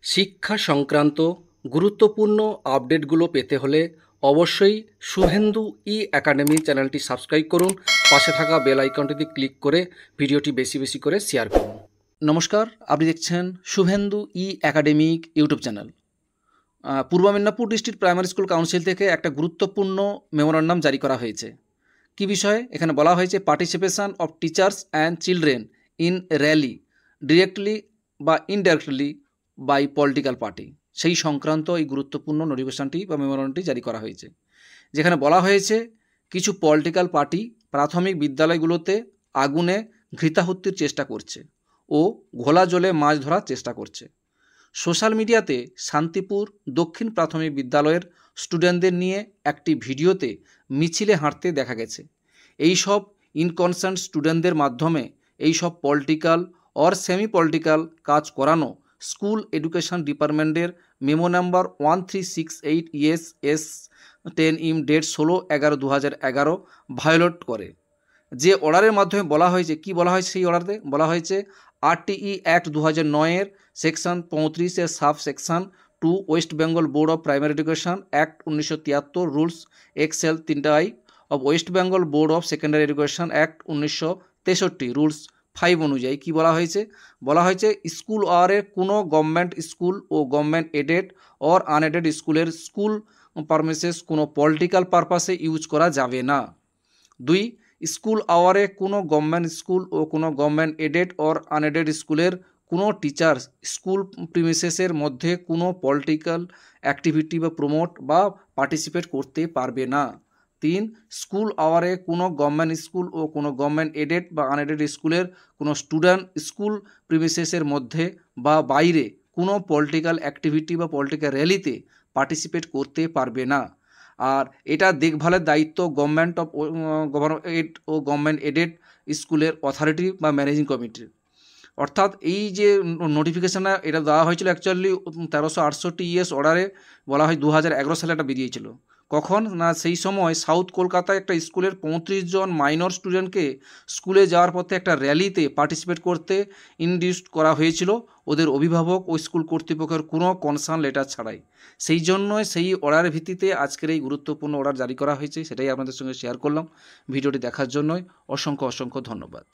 শিক্ষা সংক্রান্ত গুরুত্বপূর্ণ আপডেটগুলো পেতে হলে অবশ্যই শুভেন্দু একাডেমি চ্যানেলটি সাবস্ক্রাইব করুন। পাশে থাকা বেল আইকনটিতে ক্লিক করে ভিডিওটি বেশি বেশি করে শেয়ার করুন। নমস্কার, আপনি দেখছেন শুভেন্দু একাডেমিক ইউটিউব চ্যানেল। পূর্ব Medinipur district primary school council থেকে একটা গুরুত্বপূর্ণ মেমোরান্ডাম জারি করা হয়েছে। কি বিষয়ে? এখানে বলা হয়েছে participation of teachers and children in rally directly বা ইনডাইরেক্টলি বাই পলিটিক্যাল পার্টি, সেই সংক্রান্ত এই গুরুত্বপূর্ণ নোটিফিকেশনটি বা মেমোরান্ডামটি জারি করা হয়েছে। যেখানে বলা হয়েছে কিছু পলিটিক্যাল পার্টি প্রাথমিক বিদ্যালয়গুলোতে আগুনে ঘৃতাহুতির চেষ্টা করছে ও ঘোলা জলে মাছ ধরার চেষ্টা করছে। সোশ্যাল মিডিয়াতে শান্তিপুর দক্ষিণ প্রাথমিক বিদ্যালয়ের স্টুডেন্টদের নিয়ে একটি ভিডিওতে মিছিলে হাঁটতে দেখা গেছে। এই সব ইনকনসার্ন স্টুডেন্টদের মাধ্যমে এই সব পলিটিক্যাল অর সেমি পলিটিক্যাল কাজ করানো স্কুল এডুকেশন ডিপার্টমেন্টের মেমো নাম্বার 1368 ES 10 ইম ডেট 16/11/2011 ভায়োলেট করে। যে অর্ডারের মাধ্যমে বলা হয়েছে, কি বলা হয়েছে সেই অর্ডারে বলা হয়েছে RTE act 2009 section 35 sub section 2 West Bengal board of primary education act 1973 rules XL 3I of West Bengal board of secondary education act 1963 rules 5 অনুযায়ী কি বলা হয়েছে? বলা হয়েছে স্কুল আওয়ারে কোনো গভর্নমেন্ট স্কুল ও গভর্নমেন্ট এডেড অর আনএডেড স্কুলের স্কুল পারমিসেস কোনো পলিটিক্যাল পারপাসে ইউজ করা যাবে না। 2, স্কুল আওয়ারে কোনো গভর্নমেন্ট স্কুল ও কোনো গভর্নমেন্ট এডেড অর আনএডেড স্কুলের কোনো টিচার স্কুল প্রিমিসেসের মধ্যে কোনো পলিটিক্যাল অ্যাক্টিভিটি বা প্রমোট বা পার্টিসিপেট করতে পারবে না। 3, স্কুল আওয়ারে কোনো গভর্নমেন্ট স্কুল ও কোনো গভর্নমেন্ট এডেড বা আনএডেড স্কুলের কোনো স্টুডেন্ট স্কুল প্রিমিসেসের মধ্যে বা বাইরে কোনো পলিটিক্যাল অ্যাক্টিভিটি বা পলিটিক্যাল র্যালিতে পার্টিসিপেট করতে পারবে না। আর এটা দেখভালের দায়িত্ব গভর্নমেন্ট অফ গভর্নমেন্ট ও গভর্নমেন্ট এডেড স্কুলের অথরিটি বা ম্যানেজিং কমিটির। অর্থাৎ এই যে নোটিফিকেশানে এটা দেওয়া হয়েছিল অ্যাকচুয়ালি 1368 ES অর্ডারে বলা হয় 2011 সালে এটা বেরিয়েছিল। কখন না সেই সময় সাউথ কলকাতায় একটা স্কুলের 35 জন মাইনর স্টুডেন্টকে স্কুলে যাওয়ার পথে একটা র্যালিতে পার্টিসিপেট করতে ইনডিউস করা হয়েছিল ওদের অভিভাবক ও স্কুল কর্তৃপক্ষের কোনো কনসার্ন লেটার ছাড়াই। সেই জন্যই সেই অর্ডারের ভিত্তিতে আজকের এই গুরুত্বপূর্ণ অর্ডার জারি করা হয়েছে, সেটাই আপনাদের সঙ্গে শেয়ার করলাম। ভিডিওটি দেখার জন্যই অসংখ্য ধন্যবাদ।